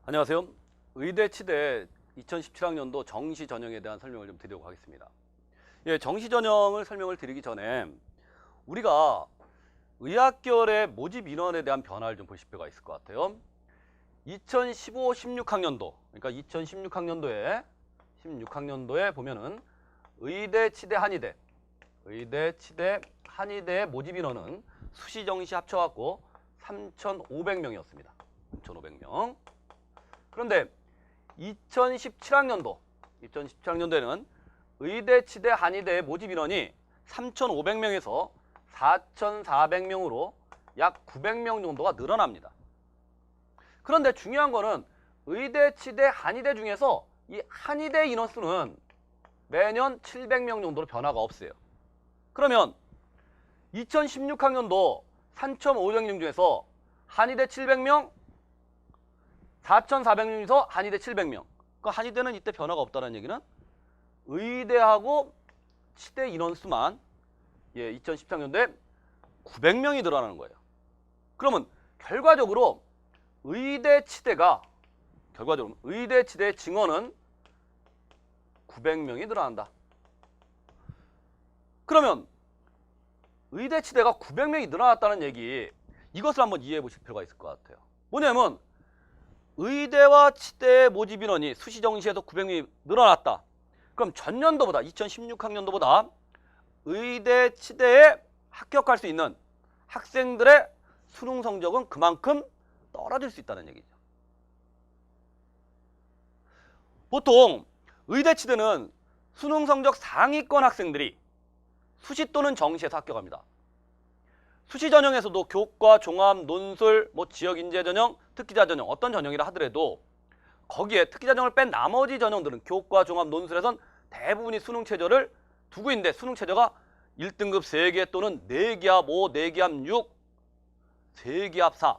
안녕하세요. 의대 치대 2017학년도 정시 전형에 대한 설명을 좀 드리려고 하겠습니다. 예, 정시 전형을 설명을 드리기 전에 우리가 의학결의 모집 인원에 대한 변화를 좀 보실 필요가 있을 것 같아요. 2015-16학년도, 그러니까 2016학년도에 보면은 의대, 치대, 한의대, 한의대의 모집 인원은 수시, 정시 합쳐갖고 3,500명이었습니다. 3,500명. 그런데 2017학년도에는 의대, 치대, 한의대의 모집 인원이 3,500명에서 4,400명으로 약 900명 정도가 늘어납니다. 그런데 중요한 거는 의대, 치대, 한의대 중에서 이 한의대 인원수는 매년 700명 정도로 변화가 없어요. 그러면 2016학년도 3,500명 중에서 한의대 700명, 4,400명 중에서 한의대 700명. 그 한의대는 이때 변화가 없다는 얘기는 의대하고 치대 인원수만 2013년도에 900명이 늘어나는 거예요. 그러면 결과적으로 의대 치대의 증원은 900명이 늘어난다. 그러면 의대 치대가 900명이 늘어났다는 얘기, 이것을 한번 이해해 보실 필요가 있을 것 같아요. 뭐냐면 의대와 치대의 모집 인원이 수시 정시에서 900명이 늘어났다. 그럼 전년도보다 2016학년도보다 의대 치대에 합격할 수 있는 학생들의 수능 성적은 그만큼 떨어질 수 있다는 얘기죠. 보통 의대 치대는 수능 성적 상위권 학생들이 수시 또는 정시에서 합격합니다. 수시 전형에서도 교과, 종합, 논술, 지역인재 전형, 특기자 전형, 어떤 전형이라 하더라도 거기에 특기자 전형을 뺀 나머지 전형들은 교과, 종합, 논술에선 대부분이 수능 최저를 두고 있는데, 수능 최저가 1등급 3개 또는 4기합 5, 4기합 6, 3기합 4.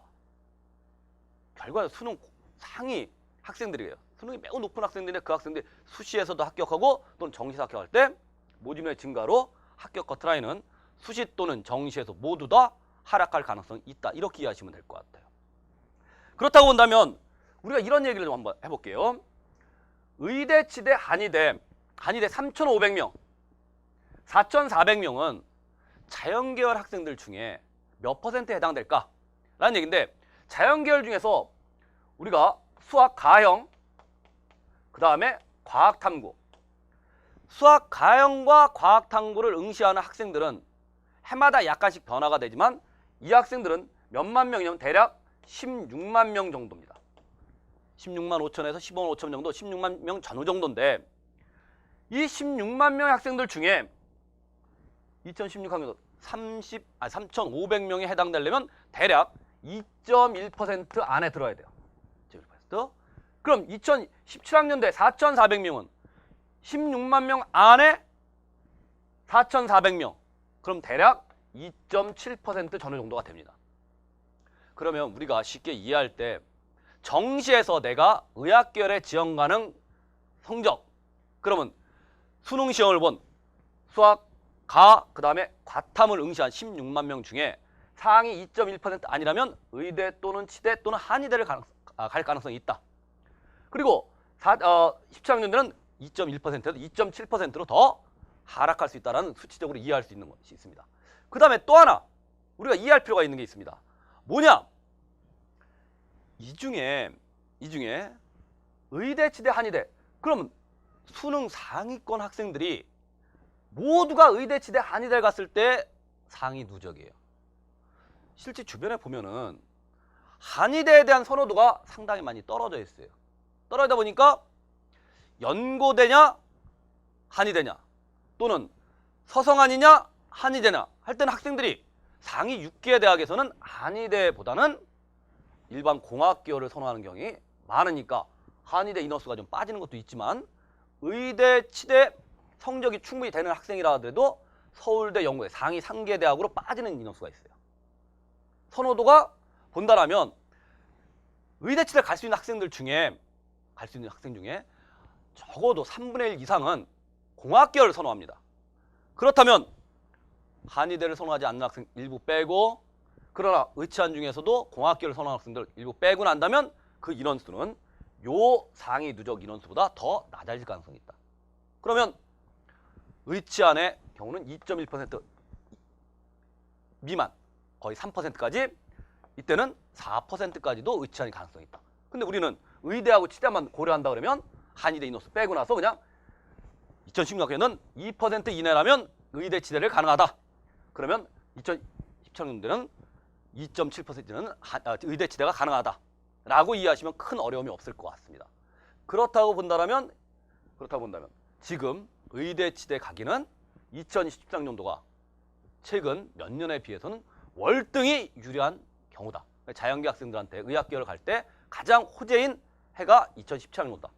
결과적으로 수능 상위 학생들이에요. 수능이 매우 높은 학생들인데 그 학생들이 수시에서도 합격하고 또는 정시에서 합격할 때 모집률의 증가로 합격 커트라인은 수시 또는 정시에서 모두 다 하락할 가능성이 있다. 이렇게 이해하시면 될 것 같아요. 그렇다고 본다면 우리가 이런 얘기를 좀 한번 해볼게요. 의대, 치대, 한의대 3,500명, 4,400명은 자연계열 학생들 중에 몇 퍼센트에 해당될까? 라는 얘기인데, 자연계열 중에서 우리가 수학, 가형, 그 다음에 과학탐구, 수학, 가형과 과학탐구를 응시하는 학생들은 해마다 약간씩 변화가 되지만 이 학생들은 몇만 명이면 대략 16만 명 정도입니다. 16만 5천에서 15만 5천 정도, 16만 명 전후 정도인데, 이 16만 명의 학생들 중에 2016학년도 3,500명에 해당되려면 대략 2.1% 안에 들어야 돼요. 2.1%. 그럼 2017학년도에 4,400명은 16만 명 안에 4,400명. 그럼 대략 2.7% 전후 정도가 됩니다. 그러면 우리가 쉽게 이해할 때 정시에서 내가 의학계열에 지원 가능 성적, 그러면 수능 시험을 본 수학, 그 다음에 과탐을 응시한 16만 명 중에 상위 2.1% 아니라면 의대 또는 치대 또는 한의대를 갈 가능성이 있다. 그리고 17학년대는 2.1%에서 2.7%로 더 하락할 수 있다는 수치적으로 이해할 수 있는 것이 있습니다. 그 다음에 또 하나 우리가 이해할 필요가 있는 게 있습니다. 뭐냐? 이 중에 의대, 치대, 한의대, 그럼 수능 상위권 학생들이 모두가 의대, 치대, 한의대 갔을 때 상위 누적이에요. 실제 주변에 보면은 한의대에 대한 선호도가 상당히 많이 떨어져 있어요. 떨어지다 보니까 연고대냐 한의대냐 또는 서성한이냐 한의대냐 할 때는 학생들이 상위 6개 대학에서는 한의대보다는 일반 공학계열을 선호하는 경우가 많으니까 한의대 인원수가 좀 빠지는 것도 있지만, 의대, 치대 성적이 충분히 되는 학생이라 하더라도 서울대, 연고대 상위 3개 대학으로 빠지는 인원수가 있어요. 선호도가 본다라면 의대, 치대 갈 수 있는 학생 중에 적어도 3분의 1 이상은 공학계열을 선호합니다. 그렇다면 한의대를 선호하지 않는 학생 일부 빼고, 그러나 의치한 중에서도 공학계열을 선호하는 학생들 일부 빼고 난다면 그 인원수는 요 상위 누적 인원수보다 더 낮아질 가능성이 있다. 그러면 의치안의 경우는 2.1% 미만, 거의 3%까지, 이때는 4%까지도 의치안이 가능성이 있다. 근데 우리는 의대하고 치대만 고려한다 그러면 한의대 인원수 빼고 나서 그냥 2016학년에는 2% 이내라면 의대 치대를 가능하다. 그러면 2017학년도에는 2.7%는 의대 치대가 가능하다. 라고 이해하시면 큰 어려움이 없을 것 같습니다. 그렇다고 본다면 지금 의대 치대 가기는 2023년도가 최근 몇 년에 비해서는 월등히 유리한 경우다. 자연계 학생들한테 의학계열 갈 때 가장 호재인 해가 2017학년도다.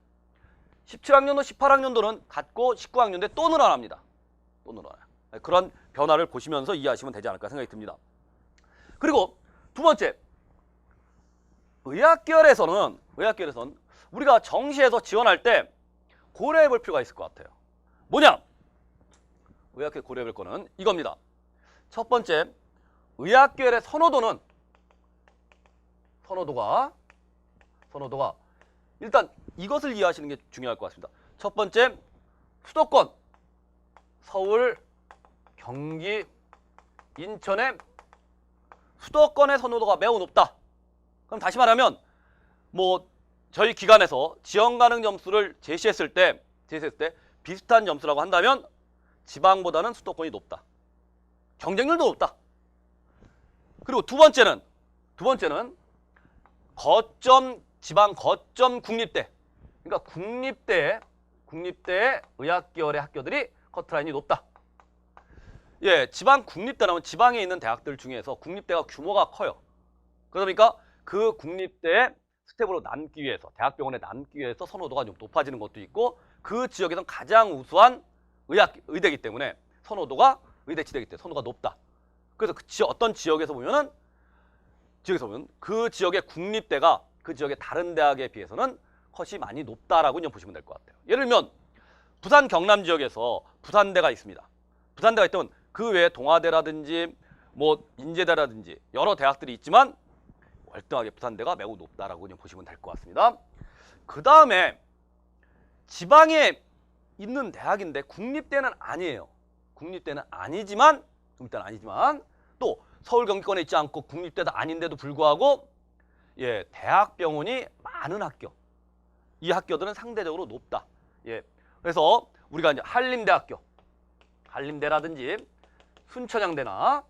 17학년도, 18학년도는 같고 19학년도에 또 늘어납니다. 또 늘어나요. 그런 변화를 보시면서 이해하시면 되지 않을까 생각이 듭니다. 그리고 두 번째, 의학계열에서는 우리가 정시에서 지원할 때 고려해 볼 필요가 있을 것 같아요. 뭐냐? 의학계 고려해 볼 거는 이겁니다. 첫 번째, 의학계열의 선호도가 일단 이것을 이해하시는 게 중요할 것 같습니다. 첫 번째, 수도권 서울, 경기, 인천의 수도권의 선호도가 매우 높다. 그럼 다시 말하면 저희 기관에서 지원 가능 점수를 제시했을 때 비슷한 점수라고 한다면 지방보다는 수도권이 높다. 경쟁률도 높다. 그리고 두 번째는 지방 거점 국립대. 그러니까 국립대의 의학계열의 학교들이 커트라인이 높다. 예, 지방 국립대라면 지방에 있는 대학들 중에서 국립대가 규모가 커요. 그러니까 그 국립대에 스텝으로 남기 위해서, 대학병원에 남기 위해서 선호도가 좀 높아지는 것도 있고, 그 지역에선 가장 우수한 의대이기 때문에 의대 치대이기 때문에 선호도가 높다. 그래서 어떤 지역에서 보면 그 지역의 국립대가 그 지역의 다른 대학에 비해서는 컷이 많이 높다라고 그냥 보시면 될 것 같아요. 예를 들면 부산 경남 지역에서 부산대가 있습니다. 부산대가 있다면 그 외에 동아대라든지 인제대라든지 여러 대학들이 있지만 월등하게 부산대가 매우 높다라고 그냥 보시면 될 것 같습니다. 그 다음에 지방에 있는 대학인데 국립대는 아니에요. 국립대는 아니지만 또 서울 경기권에 있지 않고 국립대도 아닌데도 불구하고 대학병원이 많은 학교, 이 학교들은 상대적으로 높다. 그래서 우리가 이제 한림대라든지 순천향이나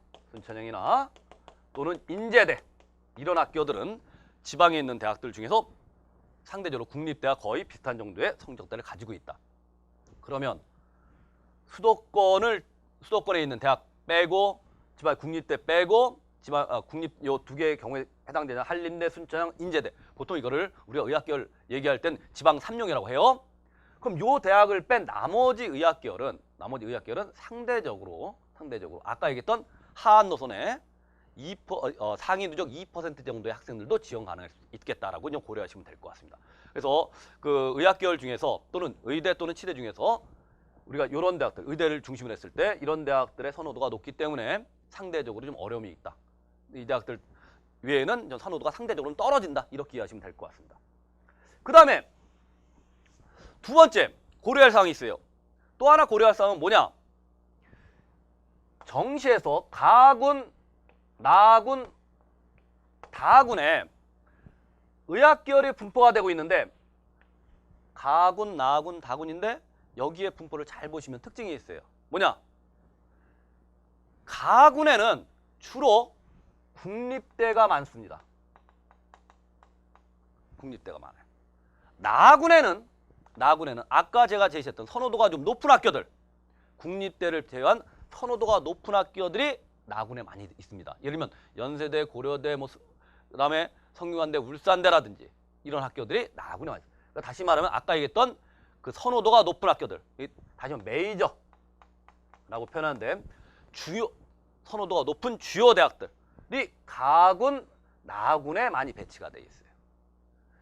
또는 인제대, 이런 학교들은 지방에 있는 대학들 중에서 상대적으로 국립대와 거의 비슷한 정도의 성적대를 가지고 있다. 그러면 수도권에 있는 대학 빼고 지방 국립대 빼고 국립 요 두 개의 경우에 해당되는 한림대, 순천향, 인제대, 보통 이거를 우리가 의학계열 얘기할 땐 지방 3용이라고 해요. 그럼 요 대학을 뺀 나머지 의학계열은 상대적으로 아까 얘기했던 하한 노선에 상위 누적 2% 정도의 학생들도 지원 가능할 수 있겠다라고 그냥 고려하시면 될 것 같습니다. 그래서 그 의학계열 중에서 또는 의대 또는 치대 중에서 우리가 이런 대학들, 의대를 중심으로 했을 때 이런 대학들의 선호도가 높기 때문에 상대적으로 좀 어려움이 있다. 이 대학들 외에는 좀 선호도가 상대적으로 떨어진다. 이렇게 이해하시면 될 것 같습니다. 그 다음에 두 번째 고려할 사항이 있어요. 또 하나 고려할 사항은 뭐냐? 정시에서 가군, 나군, 다군에 의학계열이 분포가 되고 있는데 가군, 나군, 다군인데 여기에 분포를 잘 보시면 특징이 있어요. 뭐냐? 가군에는 주로 국립대가 많습니다. 국립대가 많아요. 나군에는 아까 제가 제시했던 선호도가 좀 높은 학교들, 국립대를 제외한 선호도가 높은 학교들이 나군에 많이 있습니다. 예를 들면 연세대, 고려대, 그다음에 성균관대, 울산대라든지 이런 학교들이 나군에 많이 있습니다. 그러니까 다시 말하면 아까 얘기했던 그 선호도가 높은 학교들, 다시 말하면 메이저라고 표현하는데 선호도가 높은 주요 대학들이 가군, 나군에 많이 배치가 돼 있어요.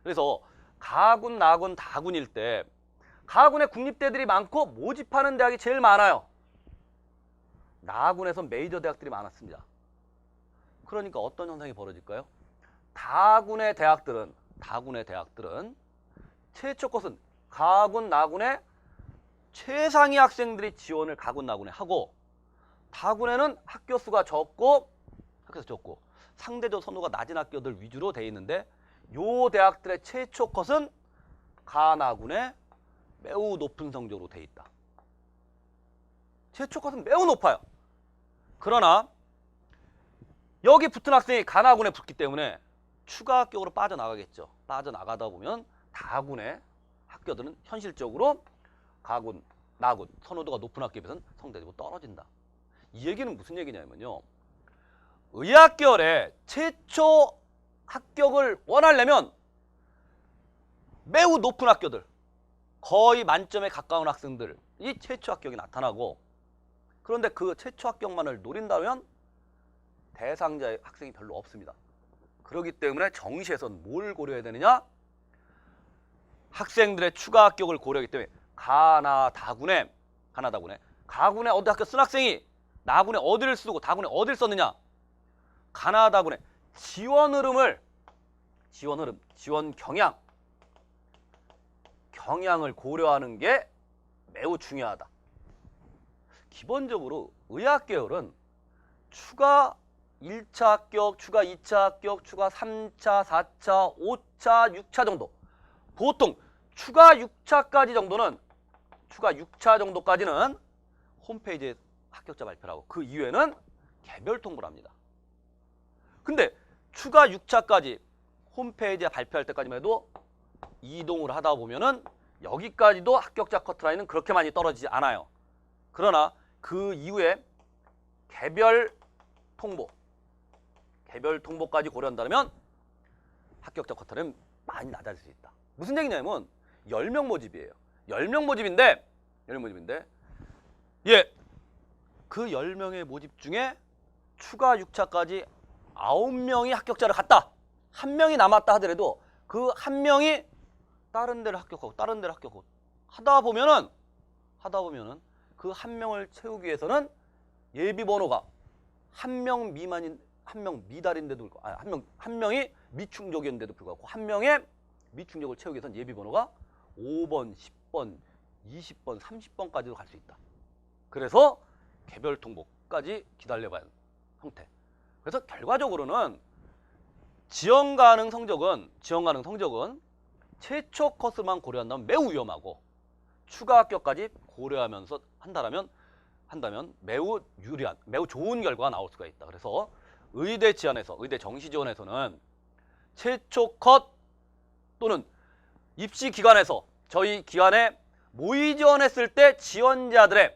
그래서 가군, 나군, 다군일 때 가군에 국립대들이 많고 모집하는 대학이 제일 많아요. 나군에선 메이저 대학들이 많았습니다. 그러니까 어떤 현상이 벌어질까요? 다군의 대학들은 최초 컷은 가군, 나군의 최상위 학생들이 지원을 가군, 나군에 하고 다군에는 학교 수가 적고 상대적 선호가 낮은 학교들 위주로 돼 있는데 요 대학들의 최초 컷은 가, 나군에 매우 높은 성적으로 돼 있다. 최초 컷은 매우 높아요. 그러나 여기 붙은 학생이 가, 나군에 붙기 때문에 추가 합격으로 빠져나가겠죠. 빠져나가다 보면 다군의 학교들은 현실적으로 가군, 나군, 선호도가 높은 학교에 비해서는 성적이 떨어진다. 이 얘기는 무슨 얘기냐면요. 의학계열에 최초 합격을 원하려면 매우 높은 학교들, 거의 만점에 가까운 학생들이 최초 합격이 나타나고 그런데 그 최초 합격만을 노린다면 대상자의 학생이 별로 없습니다. 그렇기 때문에 정시에서는 뭘 고려해야 되느냐? 학생들의 추가 합격을 고려하기 때문에 가나 다군에 가군에 어디 학교 쓴 학생이 나군에 어디를 쓰고 다군에 어디를 썼느냐? 가나 다군의 지원 흐름, 지원 경향을 고려하는 게 매우 중요하다. 기본적으로 의학계열은 추가 1차 합격, 추가 2차 합격, 추가 3차, 4차, 5차, 6차 정도. 보통 추가 6차까지 추가 6차 정도까지는 홈페이지에 합격자 발표를 하고 그 이후에는 개별 통보를 합니다. 근데 추가 6차까지 홈페이지에 발표할 때까지만 해도 이동을 하다 보면은 여기까지도 합격자 커트라인은 그렇게 많이 떨어지지 않아요. 그러나 그 이후에 개별 통보까지 고려한다면 합격자 커트는 많이 낮아질 수 있다. 무슨 얘기냐면 10명 모집이에요. 10명 모집인데 그 10명의 모집 중에 추가 6차까지 9명이 합격자를 갔다. 1명이 남았다 하더라도 그 1명이 다른 데를 합격하고 하다 보면은 그 1명을 채우기 위해서는 예비 번호가 1명 미달인데도 불구하고 한 명이 미충족이었는데도 불구하고 1명의 미충족을 채우기 위해서는 예비 번호가 5번, 10번, 20번, 30번까지도 갈 수 있다. 그래서 개별 통보까지 기다려봐야 하는 형태. 그래서 결과적으로는 지원 가능 성적은 최초 컷만 고려한다면 매우 위험하고 추가 합격까지 고려하면서 한다면 매우 유리한, 매우 좋은 결과가 나올 수가 있다. 그래서 의대 정시 지원에서는 최초 컷 또는 입시 기관에서 저희 기관에 모의 지원했을 때 지원자들의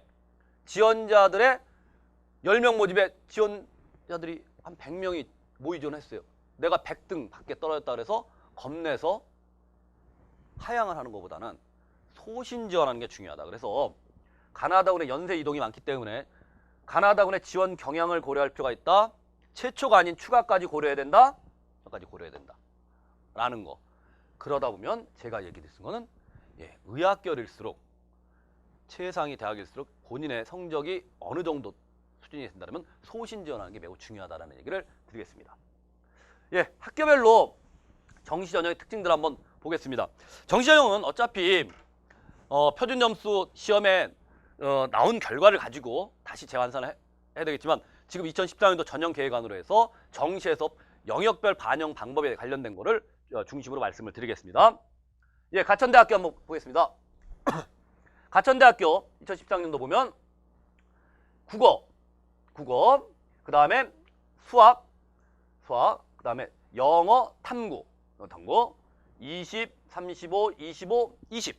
10명 모집에 지원자들이 한 100명이 모의 지원했어요. 내가 100등 밖에 떨어졌다 그래서 겁내서 하향을 하는 것보다는 소신 지원하는 게 중요하다. 그래서 가나다군의 연세 이동이 많기 때문에 가나다군의 지원 경향을 고려할 필요가 있다. 최초가 아닌 추가까지 고려해야 된다. 라는 거. 그러다 보면 제가 얘기드린 거는 의학결일수록 최상위 대학일수록 본인의 성적이 어느 정도 수준이 된다면 소신 지원하는 게 매우 중요하다는 얘기를 드리겠습니다. 학교별로 정시 전형의 특징들 한번 보겠습니다. 정시 전형은 어차피 표준 점수 시험에 나온 결과를 가지고 다시 재환산을 해야 되겠지만 지금 2014년도 전형 계획안으로 해서 정시에서 영역별 반영 방법에 관련된 거를 중심으로 말씀을 드리겠습니다. 가천대학교 한번 보겠습니다. 가천대학교 2014년도 보면 국어, 그 다음에 수학, 그 다음에 영어, 탐구, 20, 35, 25, 20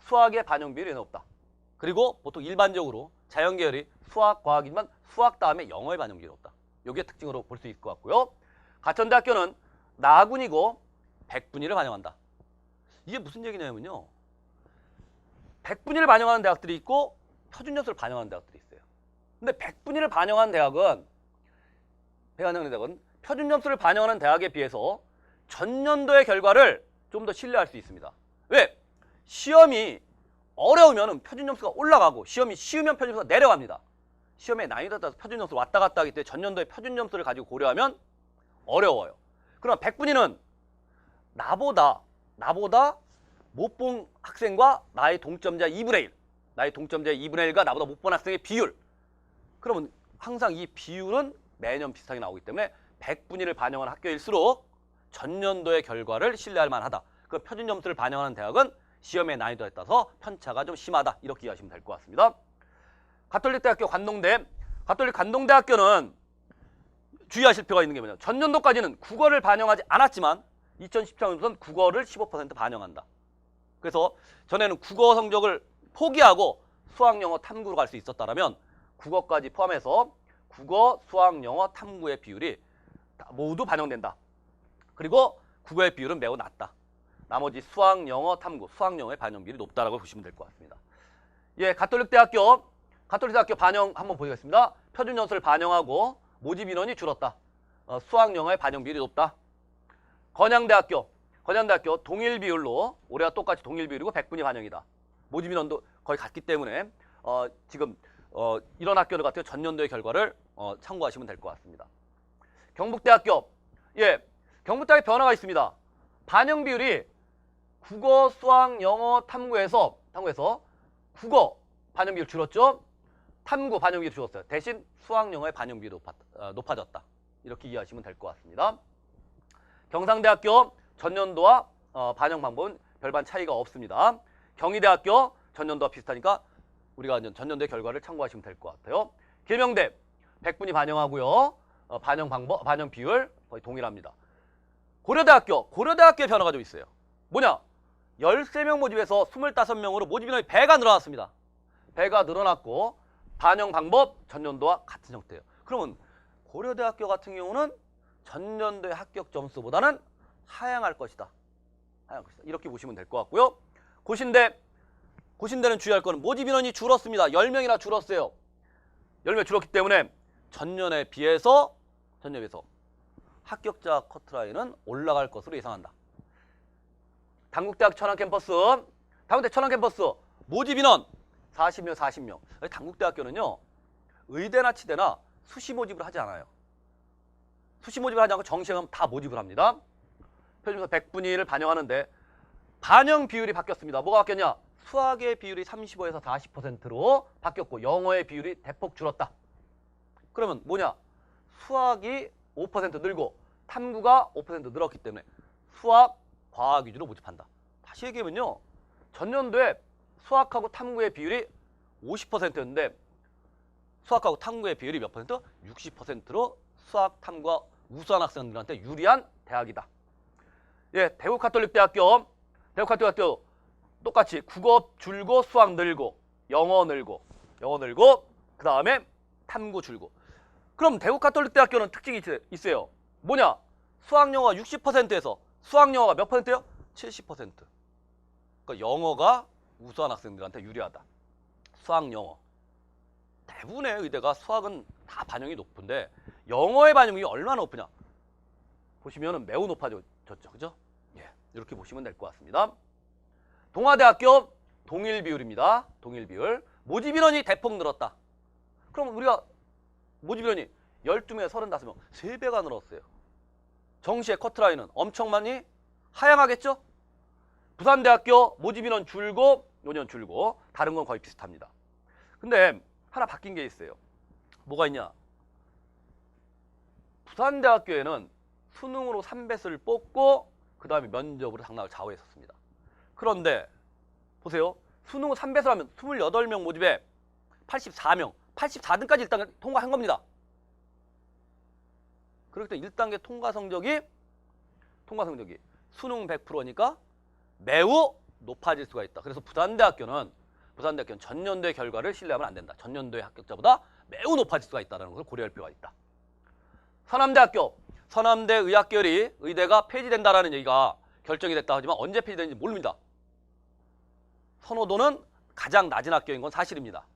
수학의 반영 비율이 높다. 그리고 보통 일반적으로 자연계열이 수학, 과학이지만 수학 다음에 영어의 반영 비율이 높다. 이게 특징으로 볼 수 있을 것 같고요. 가천대학교는 나군이고 100분위를 반영한다. 이게 무슨 얘기냐면요. 100분위를 반영하는 대학들이 있고 표준점수를 반영하는 대학들이 있어요. 근데 100분위를 반영하는 대학은 표준점수를 반영하는 대학에 비해서 전년도의 결과를 좀 더 신뢰할 수 있습니다. 왜? 시험이 어려우면 표준점수가 올라가고 시험이 쉬우면 표준점수가 내려갑니다. 시험의 난이도에 따라서 표준점수 왔다 갔다 하기 때문에 전년도의 표준점수를 가지고 고려하면 어려워요. 그러나 100분위는 나보다 못 본 학생과 나의 동점자 2분의 1. 나의 동점자 2분의 1과 나보다 못 본 학생의 비율. 그러면 항상 이 비율은 매년 비슷하게 나오기 때문에 100분위를 반영한 학교일수록 전년도의 결과를 신뢰할 만하다. 그 표준 점수를 반영하는 대학은 시험의 난이도에 따라서 편차가 좀 심하다. 이렇게 이해하시면 될 것 같습니다. 가톨릭대학교 관동대. 가톨릭 관동대학교는 주의하실 필요가 있는 게 뭐냐. 전년도까지는 국어를 반영하지 않았지만 2017년도는 국어를 15% 반영한다. 그래서 전에는 국어 성적을 포기하고 수학, 영어, 탐구로 갈 수 있었다면 국어까지 포함해서 국어, 수학, 영어, 탐구의 비율이 모두 반영된다. 그리고 국어의 비율은 매우 낮다. 나머지 수학, 영어, 탐구, 수학, 영어의 반영 비율이 높다라고 보시면 될 것 같습니다. 예, 가톨릭대학교 반영 한번 보겠습니다. 표준 점수를 반영하고 모집 인원이 줄었다. 수학, 영어의 반영 비율이 높다. 건양대학교 동일 비율로 올해와 똑같이 동일 비율이고 100분위 반영이다. 모집 인원도 거의 같기 때문에 지금 이런 학교들 같은 전년도의 결과를 참고하시면 될 것 같습니다. 경북대학교 경북대학교 변화가 있습니다. 반영 비율이 국어, 수학, 영어, 탐구에서 국어 반영 비율 줄었죠. 탐구 반영 비율 줄었어요. 대신 수학, 영어의 반영 비율이 높아졌다. 이렇게 이해하시면 될 것 같습니다. 경상대학교 전년도와 반영 방법은 별반 차이가 없습니다. 경희대학교 전년도와 비슷하니까 우리가 전년도의 결과를 참고하시면 될 것 같아요. 계명대 100분위 반영하고요. 반영 방법, 반영 비율 거의 동일합니다. 고려대학교의 변화가 좀 있어요. 뭐냐? 13명 모집에서 25명으로 모집 인원이 배가 늘어났습니다. 배가 늘어났고 반영 방법 전년도와 같은 형태예요. 그러면 고려대학교 같은 경우는 전년도의 합격 점수보다는 하향할 것이다. 이렇게 보시면 될 것 같고요. 고신대는 주의할 거는 모집 인원이 줄었습니다. 10명이나 줄었어요. 10명 줄었기 때문에 전년에 비해서 합격자 커트라인은 올라갈 것으로 예상한다. 당국대학 천안 캠퍼스 모집 인원 40명. 당국대학교는요, 의대나 치대나 수시 모집을 하지 않아요. 수시 모집을 하지 않고 정시행하면 다 모집을 합니다. 표준에서 100분위를 반영하는데 반영 비율이 바뀌었습니다. 뭐가 바뀌었냐? 수학의 비율이 35에서 40%로 바뀌었고 영어의 비율이 대폭 줄었다. 그러면 뭐냐? 수학이 5% 늘고 탐구가 5% 늘었기 때문에 수학, 과학 위주로 모집한다. 다시 얘기하면요, 전년도에 수학하고 탐구의 비율이 50%였는데 수학하고 탐구의 비율이 몇 퍼센트? 60%로 수학, 탐구가 우수한 학생들한테 유리한 대학이다. 예, 대구가톨릭대학교 똑같이 국어 줄고 수학 늘고 영어 늘고 그 다음에 탐구 줄고. 그럼 대구가톨릭대학교는 특징이 있어요. 뭐냐? 수학 영어가 60%에서 수학 영어가 몇 퍼센트예요? 70%. 그러니까 영어가 우수한 학생들한테 유리하다. 수학 영어. 대부분의 의대가 수학은 다 반영이 높은데 영어의 반영이 얼마나 높으냐? 보시면은 매우 높아졌죠. 그죠? 예. 이렇게 보시면 될 것 같습니다. 동아대학교 동일 비율입니다. 동일 비율. 모집 인원이 대폭 늘었다. 그럼 우리가 모집 인원이 12명에서 35명, 3배가 늘었어요. 정시의 커트라인은 엄청 많이 하향하겠죠? 부산대학교 모집 인원 줄고 노년 줄고 다른 건 거의 비슷합니다. 근데 하나 바뀐 게 있어요. 뭐가 있냐? 부산대학교에는 수능으로 3배수를 뽑고 그 다음에 면접으로 당락을 좌우했었습니다. 그런데 보세요. 수능으로 3배수를 하면 28명 모집에 84등까지 일단 통과한 겁니다. 그렇기 때문에 1단계 통과 성적이 수능 100%니까 매우 높아질 수가 있다. 그래서 부산대학교는 전년도의 결과를 신뢰하면 안 된다. 전년도의 합격자보다 매우 높아질 수가 있다는 것을 고려할 필요가 있다. 서남대 의학계열이 의대가 폐지된다라는 얘기가 결정이 됐다 하지만 언제 폐지되는지 모릅니다. 선호도는 가장 낮은 학교인 건 사실입니다.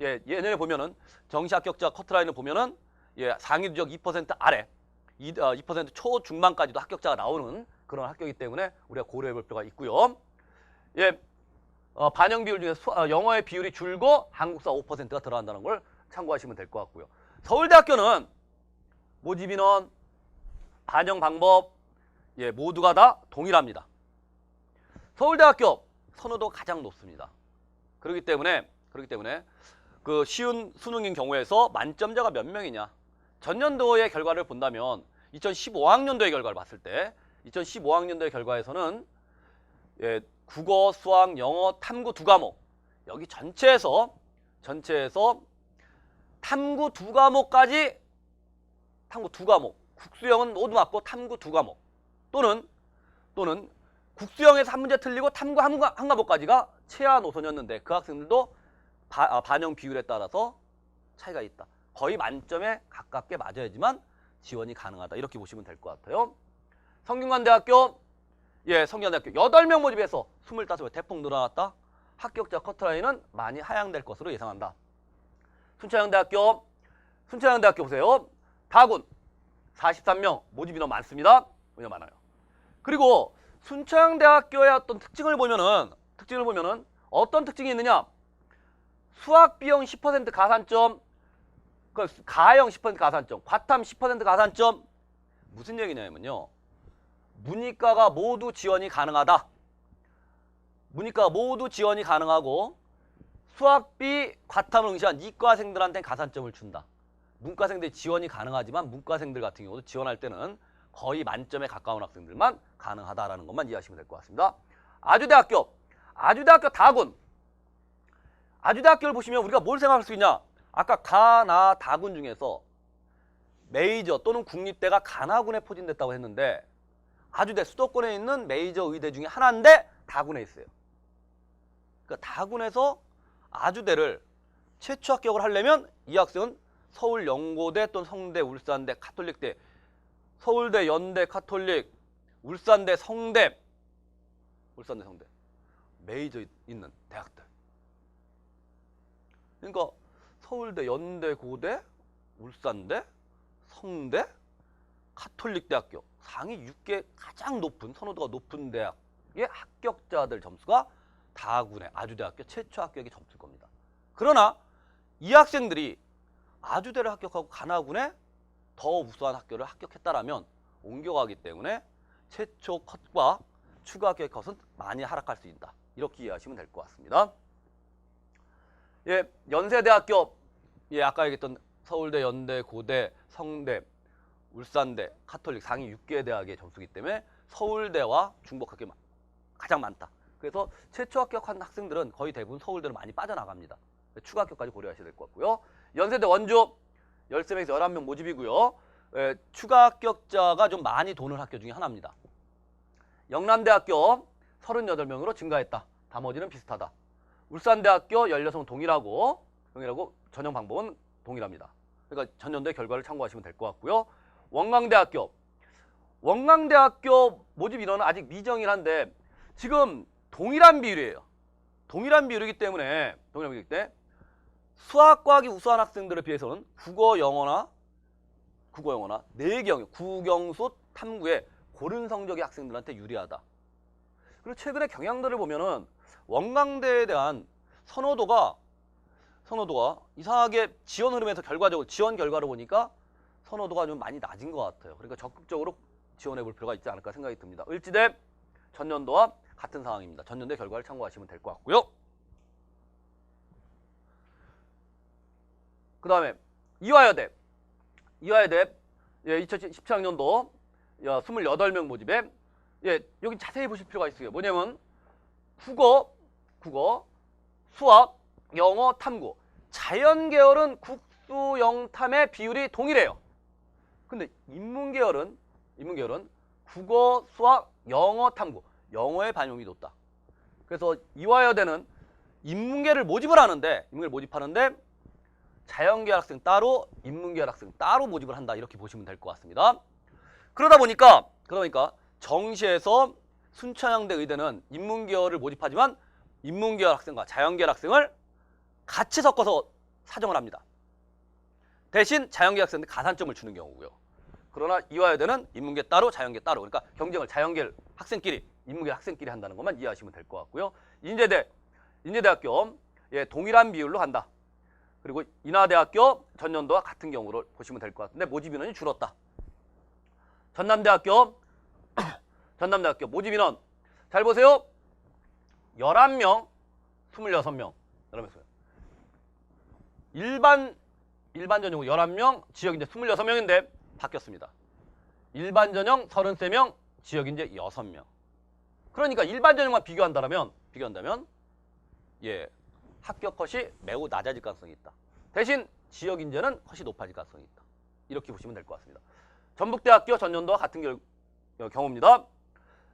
예, 예년에 보면은 정시 합격자 커트라인을 보면은 상위 누적 2% 아래 2% 초중반까지도 합격자가 나오는 그런 학교이기 때문에 우리가 고려해 볼 필요가 있고요. 예, 반영 비율 중에 영어의 비율이 줄고 한국사 5%가 들어간다는 걸 참고하시면 될 것 같고요. 서울대학교는 모집 인원, 반영 방법 모두가 다 동일합니다. 서울대학교 선호도가 가장 높습니다. 그렇기 때문에 그 쉬운 수능인 경우에서 만점자가 몇 명이냐? 전년도의 결과를 본다면 2015학년도의 결과를 봤을 때 2015학년도의 결과에서는 국어, 수학, 영어, 탐구 두 과목 여기 전체에서 탐구 두 과목까지 탐구 두 과목 국수형은 모두 맞고 탐구 두 과목 또는 국수형에서 한 문제 틀리고 탐구 한 과목까지가 최하 노선이었는데 그 학생들도 반영 비율에 따라서 차이가 있다. 거의 만점에 가깝게 맞아야지만 지원이 가능하다. 이렇게 보시면 될 것 같아요. 성균관대학교 8명 모집해서 25명 대폭 늘어났다. 합격자 커트라인은 많이 하향될 것으로 예상한다. 순천향대학교 보세요. 다군 43명 모집 인원 많습니다. 인원 많아요. 그리고 순천향대학교의 어떤 특징을 보면은 어떤 특징이 있느냐? 수학 비용 10% 가산점, 가형 10% 가산점, 과탐 10% 가산점. 무슨 얘기냐면요. 문이과가 모두 지원이 가능하다. 문이과가 모두 지원이 가능하고 수학비 과탐을 응시한 이과생들한테는 가산점을 준다. 문과생들이 지원이 가능하지만 문과생들 같은 경우도 지원할 때는 거의 만점에 가까운 학생들만 가능하다라는 것만 이해하시면 될 것 같습니다. 아주대학교 다군. 아주대학교를 보시면 우리가 뭘 생각할 수 있냐? 아까 가나 다군 중에서 메이저 또는 국립대가 가나군에 포진됐다고 했는데 아주대 수도권에 있는 메이저 의대 중에 하나인데 다군에 있어요. 그러니까 다군에서 아주대를 최초 합격을 하려면 이 학생은 서울 연고대 또는 성대, 울산대, 카톨릭대, 서울대, 연대, 카톨릭, 울산대, 성대 메이저 있는 대학들. 그러니까 서울대, 연대, 고대, 울산대, 성대, 카톨릭대학교 상위 6개 가장 높은 선호도가 높은 대학의 합격자들 점수가 다군의 아주대학교 최초 합격의 점수일 겁니다. 그러나 이 학생들이 아주대를 합격하고 가나군에 더 우수한 학교를 합격했다라면 옮겨가기 때문에 최초 컷과 추가 합격의 컷은 많이 하락할 수 있다. 이렇게 이해하시면 될 것 같습니다. 연세대학교 아까 얘기했던 서울대, 연대, 고대, 성대, 울산대, 카톨릭 상위 6개 대학의 점수이기 때문에 서울대와 중복학교가 가장 많다. 그래서 최초 합격한 학생들은 거의 대부분 서울대로 많이 빠져나갑니다. 추가 합격까지 고려하셔야 될 것 같고요. 연세대 원주 13명에서 11명 모집이고요. 추가 합격자가 좀 많이 도는 학교 중에 하나입니다. 영남대학교 38명으로 증가했다. 나머지는 비슷하다. 울산대학교 16명 동일하고 전형 방법은 동일합니다. 그러니까 전년도의 결과를 참고하시면 될 것 같고요. 원광대학교 모집 인원은 아직 미정일한데 지금 동일한 비율이에요. 동일한 비율이기 때문에 수학과학이 우수한 학생들에 비해서는 국어 영어나 내경, 국영수, 탐구에 고른 성적의 학생들한테 유리하다. 그리고 최근에 경향들을 보면은 원광대에 대한 선호도가 이상하게 지원 흐름에서 지원 결과를 보니까 선호도가 좀 많이 낮은 것 같아요. 그러니까 적극적으로 지원해 볼 필요가 있지 않을까 생각이 듭니다. 을지대 전년도와 같은 상황입니다. 전년도의 결과를 참고하시면 될 것 같고요. 그 다음에 이화여대 2017학년도 28명 모집에 여기 자세히 보실 필요가 있어요. 뭐냐면 국어, 수학, 영어, 탐구 자연계열은 국수, 영탐의 비율이 동일해요. 근데 인문계열은 국어, 수학, 영어, 탐구 영어의 반영이 높다. 그래서 이화여대는 인문계를 모집하는데 자연계열 학생 따로, 인문계열 학생 따로 모집을 한다. 이렇게 보시면 될 것 같습니다. 그러다 보니까 정시에서 순천향대 의대는 인문계열을 모집하지만 인문계열 학생과 자연계열 학생을 같이 섞어서 사정을 합니다. 대신 자연계열 학생들 가산점을 주는 경우고요. 그러나 이화여대는 인문계 따로, 자연계 따로. 그러니까 경쟁을 자연계열 학생끼리, 인문계열 학생끼리 한다는 것만 이해하시면 될 것 같고요. 인제대학교 동일한 비율로 한다. 그리고 인하대학교 전년도와 같은 경우로 보시면 될 것 같은데 모집 인원이 줄었다. 전남대학교 모집 인원 잘 보세요. 11명, 26명. 그러면서 일반 전형 11명, 지역 이제 26명인데 바뀌었습니다. 일반 전형 33명, 지역 이제 6명. 그러니까 일반 전형만 비교한다면 예, 합격 컷이 매우 낮아질 가능성이 있다. 대신 지역 인재는 컷이 높아질 가능성이 있다. 이렇게 보시면 될 것 같습니다. 전북대학교 전년도와 같은 경우입니다.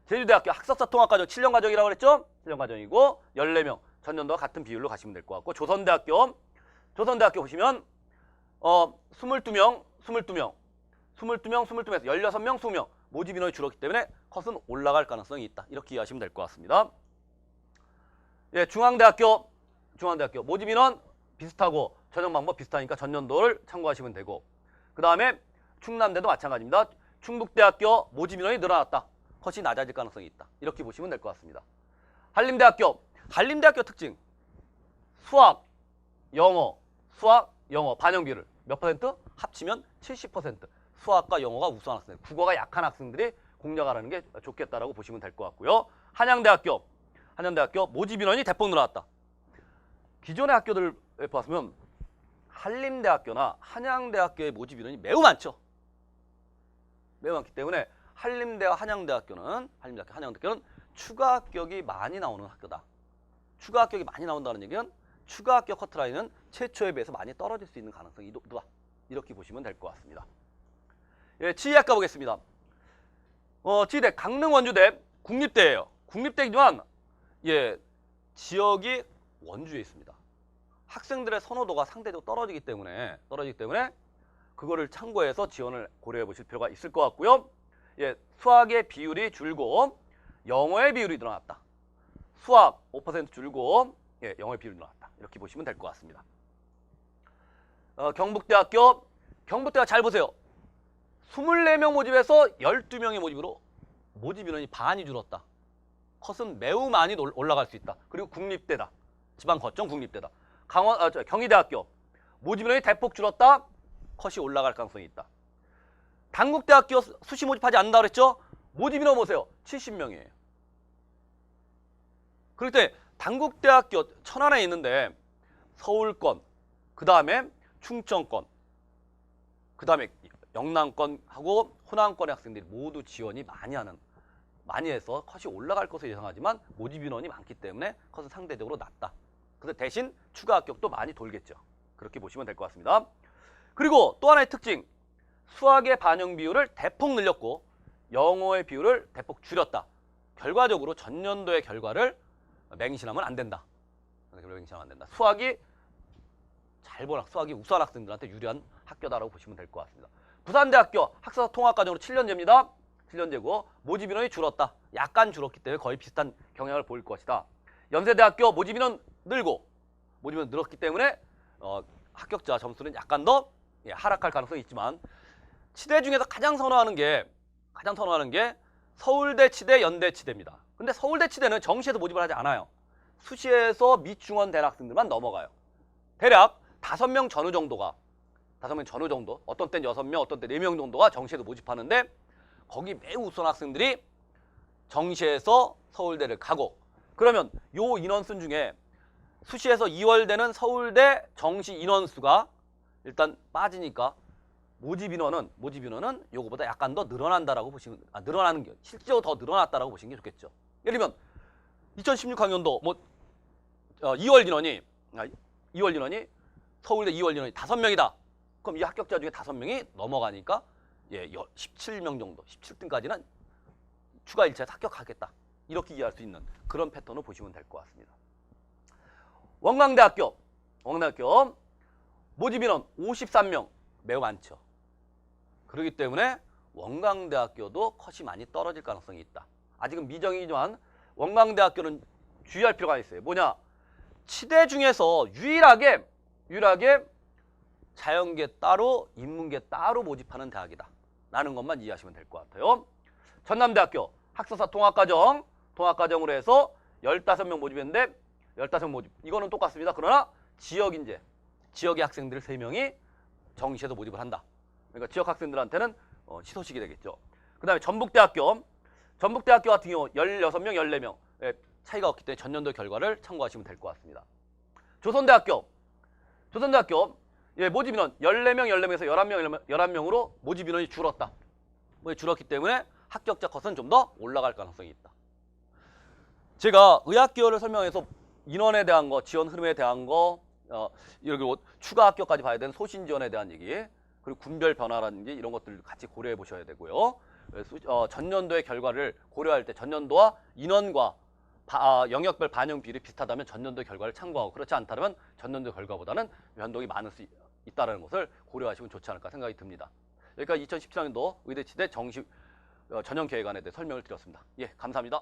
제주대학교 학사사 통합과정 7년 과정이라고 그랬죠? 7년 과정이고 14명 전년도와 같은 비율로 가시면 될 것 같고 조선대학교 보시면 22명, 16명, 16명, 20명 모집 인원이 줄었기 때문에 컷은 올라갈 가능성이 있다. 이렇게 이해하시면 될 것 같습니다. 예, 중앙대학교 모집 인원 비슷하고 전형 방법 비슷하니까 전년도를 참고하시면 되고 그 다음에 충남대도 마찬가지입니다. 충북대학교 모집 인원이 늘어났다. 컷이 낮아질 가능성이 있다. 이렇게 보시면 될 것 같습니다. 한림대학교 특징 수학, 영어 반영 비율 몇 퍼센트? 합치면 70%. 수학과 영어가 우수한 학생, 국어가 약한 학생들이 공략하라는 게 좋겠다라고 보시면 될 것 같고요. 한양대학교 모집 인원이 대폭 늘어났다. 기존의 학교들을 봤으면 한림대학교나 한양대학교의 모집 인원이 매우 많죠. 매우 많기 때문에 한림대와 한양대학교는 추가 합격이 많이 나오는 학교다. 추가 합격이 많이 나온다는 얘기는 추가 합격 커트라인은 최초에 비해서 많이 떨어질 수 있는 가능성이 높다. 이렇게 보시면 될 것 같습니다. 예, 지휘학과 보겠습니다. 지휘대 강릉 원주대 국립대예요. 국립대이지만 예, 지역이 원주에 있습니다. 학생들의 선호도가 상대적으로 떨어지기 때문에 그거를 참고해서 지원을 고려해 보실 필요가 있을 것 같고요. 예, 수학의 비율이 줄고 영어의 비율이 늘어났다. 수학 5% 줄고 예, 영어의 비율이 늘어났다. 이렇게 보시면 될 것 같습니다. 경북대가 잘 보세요. 24명 모집에서 12명의 모집으로 모집 인원이 반이 줄었다. 컷은 매우 많이 올라갈 수 있다. 그리고 국립대다. 지방 거점 국립대다. 경희대학교 모집 인원이 대폭 줄었다. 컷이 올라갈 가능성이 있다. 단국대학교 수시 모집하지 않는다 그랬죠? 모집 인원 보세요. 70명이에요. 그럴 때 단국대학교 천안에 있는데 서울권, 그 다음에 충청권, 그 다음에 영남권하고 호남권의 학생들이 모두 지원이 많이 해서 컷이 올라갈 것으로 예상하지만 모집 인원이 많기 때문에 컷은 상대적으로 낮다. 그래서 대신 추가 합격도 많이 돌겠죠. 그렇게 보시면 될 것 같습니다. 그리고 또 하나의 특징, 수학의 반영 비율을 대폭 늘렸고 영어의 비율을 대폭 줄였다. 결과적으로 전년도의 결과를 맹신하면 안 된다. 수학이 수학이 우수한 학생들한테 유리한 학교다라고 보시면 될 것 같습니다. 부산대학교 학사사 통합과정으로 7년제입니다. 7년제고 모집 인원이 줄었다. 약간 줄었기 때문에 거의 비슷한 경향을 보일 것이다. 연세대학교 모집 인원 늘었기 때문에 합격자 점수는 약간 더 하락할 가능성이 있지만 치대 중에서 가장 선호하는 게 서울대 치대, 연대 치대입니다. 근데 서울대 치대는 정시에서 모집을 하지 않아요. 수시에서 미중원 된 학생들만 넘어가요. 대략 5명 전후 정도, 어떤 때는 6명, 어떤 때 4명 정도가 정시에서 모집하는데 거기 매우 우수한 학생들이 정시에서 서울대를 가고 그러면 요 인원수 중에 수시에서 2월 되는 서울대 정시 인원수가 일단 빠지니까 모집 인원은 요거보다 약간 더 늘어난다라고 보시면 늘어나는 게 실제로 더 늘어났다라고 보시는 게 좋겠죠. 예를 들면 2016학년도 2월 인원이 서울대 2월 인원이 5명이다. 그럼 이 합격자 중에 5명이 넘어가니까 17명 정도, 17등까지는 추가 1차에서 합격하겠다. 이렇게 이해할 수 있는 그런 패턴을 보시면 될 것 같습니다. 원광대학교 모집 인원 53명 매우 많죠. 그렇기 때문에 원광대학교도 컷이 많이 떨어질 가능성이 있다. 아직은 미정이지만 원광대학교는 주의할 필요가 있어요. 뭐냐? 치대 중에서 유일하게 자연계 따로, 인문계 따로 모집하는 대학이다. 라는 것만 이해하시면 될 것 같아요. 전남대학교 학사사 통합과정으로 해서 15명 모집했는데 15명 모집. 이거는 똑같습니다. 그러나 지역의 학생들 3명이 정시에서 모집을 한다. 그러니까 지역 학생들한테는 희소식이 되겠죠. 그 다음에 전북대학교 같은 경우 16명, 14명. 차이가 없기 때문에 전년도 결과를 참고하시면 될 것 같습니다. 조선대학교 예, 모집 인원 14명, 14명에서 11명으로 모집 인원이 줄었다. 줄었기 때문에 합격자 컷은 좀 더 올라갈 가능성이 있다. 제가 의학기여를 설명해서 인원에 대한 거, 지원 흐름에 대한 거, 여기 추가 합격까지 봐야 되는 소신 지원에 대한 얘기, 그리고 군별 변화라든지 이런 것들을 같이 고려해 보셔야 되고요. 전년도의 결과를 고려할 때 전년도와 인원과 영역별 반영 비율이 비슷하다면 전년도 결과를 참고하고, 그렇지 않다면 전년도 결과보다는 변동이 많을 수 있다는 것을 고려하시면 좋지 않을까 생각이 듭니다. 여기까지 2017학년도 의대치대 정시 전형 계획안에 대해 설명을 드렸습니다. 예, 감사합니다.